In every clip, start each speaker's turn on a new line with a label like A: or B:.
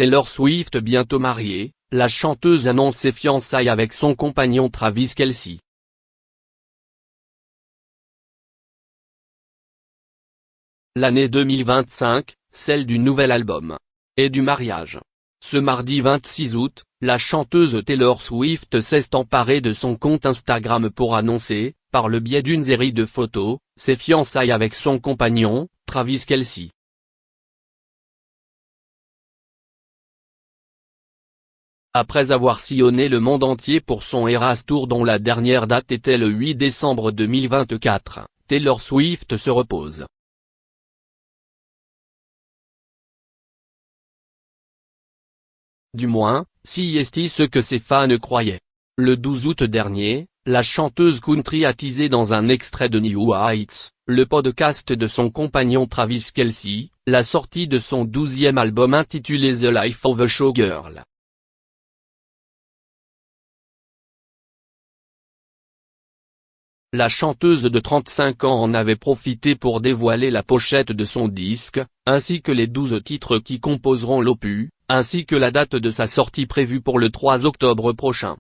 A: Taylor Swift bientôt mariée, la chanteuse annonce ses fiançailles avec son compagnon Travis Kelce. L'année 2025, celle du nouvel album. Et du mariage. Ce mardi 26 août, la chanteuse Taylor Swift s'est emparée de son compte Instagram pour annoncer, par le biais d'une série de photos, ses fiançailles avec son compagnon, Travis Kelce. Après avoir sillonné le monde entier pour son Eras Tour dont la dernière date était le 8 décembre 2024, Taylor Swift se repose. Du moins, si est ce que ses fans croyaient. Le 12 août dernier, la chanteuse country a teasé dans un extrait de New Heights, le podcast de son compagnon Travis Kelce, la sortie de son 12e album intitulé The Life of a Showgirl. La chanteuse de 35 ans en avait profité pour dévoiler la pochette de son disque, ainsi que les 12 titres qui composeront l'opus, ainsi que la date de sa sortie prévue pour le 3 octobre prochain.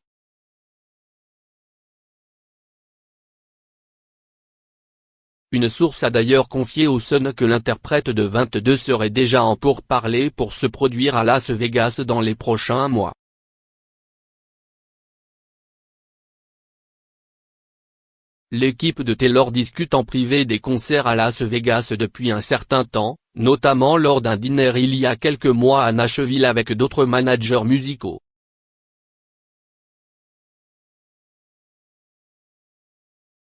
A: Une source a d'ailleurs confié au Sun que l'interprète de 22 serait déjà en pourparlers pour se produire à Las Vegas dans les prochains mois. L'équipe de Taylor discute en privé des concerts à Las Vegas depuis un certain temps, notamment lors d'un dîner il y a quelques mois à Nashville avec d'autres managers musicaux.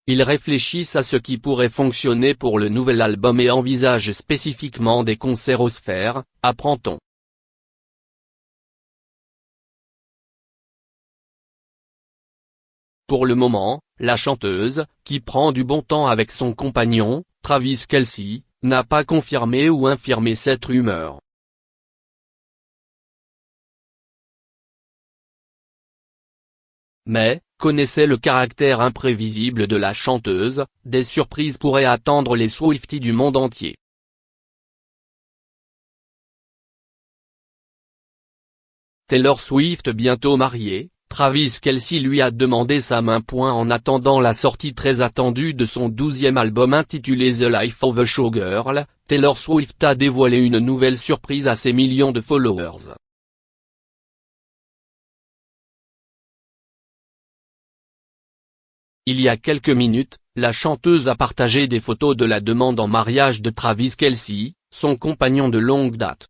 A: Ils réfléchissent à ce qui pourrait fonctionner pour le nouvel album et envisagent spécifiquement des concerts aux Sphères, apprend-on. Pour le moment, la chanteuse, qui prend du bon temps avec son compagnon, Travis Kelce, n'a pas confirmé ou infirmé cette rumeur. Mais, connaissait le caractère imprévisible de la chanteuse, des surprises pourraient attendre les Swifties du monde entier. Taylor Swift bientôt mariée, Travis Kelce lui a demandé sa main. En attendant la sortie très attendue de son 12e album intitulé The Life of a Showgirl, Taylor Swift a dévoilé une nouvelle surprise à ses millions de followers. Il y a quelques minutes, la chanteuse a partagé des photos de la demande en mariage de Travis Kelce, son compagnon de longue date.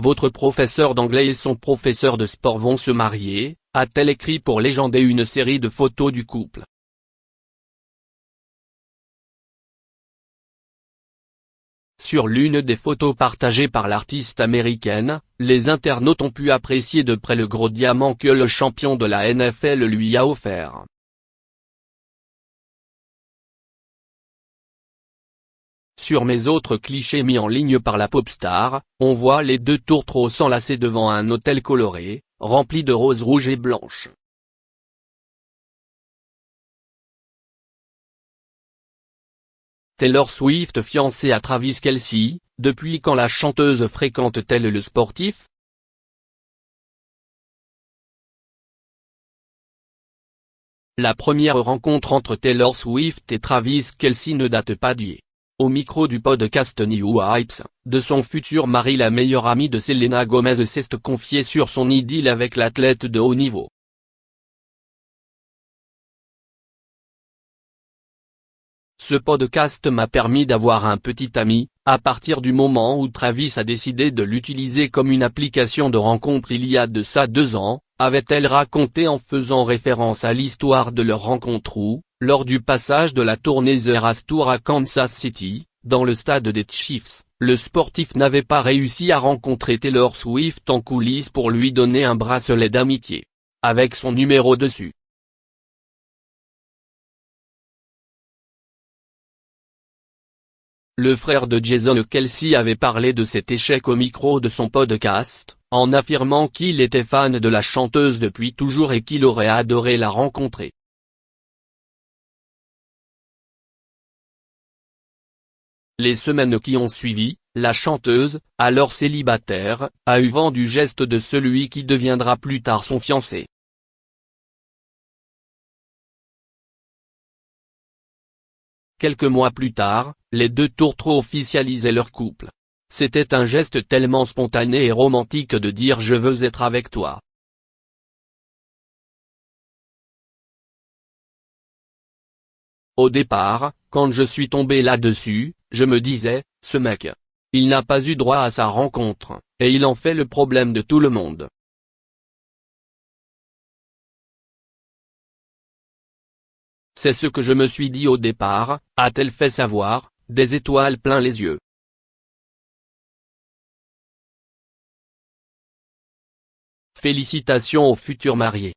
A: Votre professeur d'anglais et son professeur de sport vont se marier, a-t-elle écrit pour légender une série de photos du couple. Sur l'une des photos partagées par l'artiste américaine, les internautes ont pu apprécier de près le gros diamant que le champion de la NFL lui a offert. Sur mes autres clichés mis en ligne par la pop star, on voit les deux tourtereaux s'enlacer devant un hôtel coloré, rempli de roses rouges et blanches. Taylor Swift fiancée à Travis Kelce, depuis quand la chanteuse fréquente-t-elle le sportif? La première rencontre entre Taylor Swift et Travis Kelce ne date pas d'hier. Au micro du podcast New Heights, de son futur mari, la meilleure amie de Selena Gomez s'est confiée sur son idylle avec l'athlète de haut niveau. Ce podcast m'a permis d'avoir un petit ami, à partir du moment où Travis a décidé de l'utiliser comme une application de rencontre il y a de ça 2 ans, avait-elle raconté en faisant référence à l'histoire de leur rencontre où, lors du passage de la tournée The Eras Tour à Kansas City, dans le stade des Chiefs, le sportif n'avait pas réussi à rencontrer Taylor Swift en coulisses pour lui donner un bracelet d'amitié. Avec son numéro dessus. Le frère de Jason Kelce avait parlé de cet échec au micro de son podcast, en affirmant qu'il était fan de la chanteuse depuis toujours et qu'il aurait adoré la rencontrer. Les semaines qui ont suivi, la chanteuse, alors célibataire, a eu vent du geste de celui qui deviendra plus tard son fiancé. Quelques mois plus tard, les deux tourtereaux officialisaient leur couple. C'était un geste tellement spontané et romantique de dire « je veux être avec toi ». Au départ, quand je suis tombé là-dessus, je me disais, ce mec, il n'a pas eu droit à sa rencontre, et il en fait le problème de tout le monde. C'est ce que je me suis dit au départ, a-t-elle fait savoir, des étoiles plein les yeux. Félicitations aux futurs mariés.